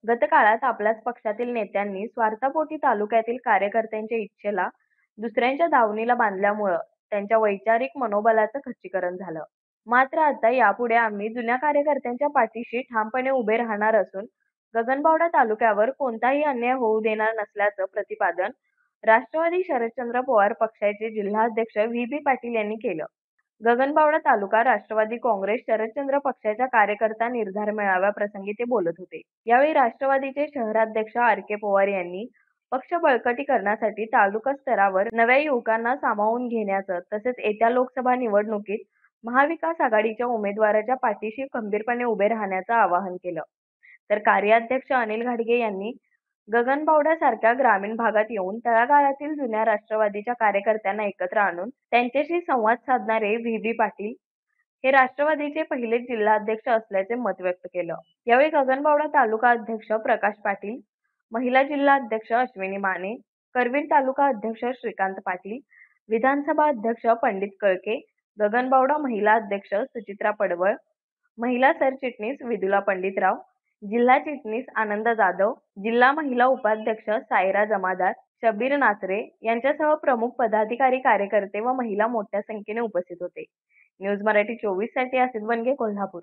गतकाळात आपल्याच पक्षातील नेत्यांनी स्वार्थापोटी तालुक्यातील कार्यकर्त्यांच्या इच्छेला दुसऱ्यांच्या दावणीला बांधल्यामुळं त्यांच्या वैचारिक मनोबलाचं खच्चीकरण झालं. मात्र आता यापुढे आम्ही जुन्या कार्यकर्त्यांच्या पाठीशी ठामपणे उभे राहणार असून गगनबावडा तालुक्यावर कोणताही अन्याय होऊ देणार नसल्याचं प्रतिपादन राष्ट्रवादी शरदचंद्र पवार पक्षाचे जिल्हाध्यक्ष व्ही. पाटील यांनी केलं. गगनबावडा तालुका राष्ट्रवादी काँग्रेस शरदचंद्र पक्षाच्या कार्यकर्ता निर्धार मेळाव्याप्रसंगी ते बोलत होते. यावेळी राष्ट्रवादीचे शहराध्यक्ष आर. पवार यांनी पक्ष बळकटीकरणासाठी तालुका स्तरावर नव्या युवकांना सामावून घेण्याचं तसेच येत्या लोकसभा निवडणुकीत महाविकास आघाडीच्या उमेदवाराच्या पाठीशी खंबीरपणे उभे राहण्याचं आवाहन केलं. तर कार्याध्यक्ष अनिल घाडगे यांनी गगनबावड्यासारख्या ग्रामीण भागात येऊन तळागाळातील जुन्या राष्ट्रवादीच्या कार्यकर्त्यांना एकत्र आणून त्यांच्याशी संवाद साधणारे व्ही. पाटील हे राष्ट्रवादीचे पहिलेच जिल्हाध्यक्ष असल्याचे मत व्यक्त केलं. यावेळी गगनबावडा तालुका अध्यक्ष प्रकाश पाटील, महिला जिल्हा अध्यक्ष अश्विनी माने, करवीर तालुका अध्यक्ष श्रीकांत पाटील, विधानसभा अध्यक्ष पंडित कळके, गगनबावडा महिला अध्यक्ष सुचित्रा पडवळ, महिला सरचिटणीस विदुला पंडितराव, जिल्हा चिटणीस आनंद जाधव, जिल्हा महिला उपाध्यक्ष सायरा जमादार, शब्बीर नाचरे यांच्यासह प्रमुख पदाधिकारी, कार्यकर्ते व महिला मोठ्या संख्येने उपस्थित होते. न्यूज मराठी 24 साठी आसिफ बनगे, कोल्हापूर.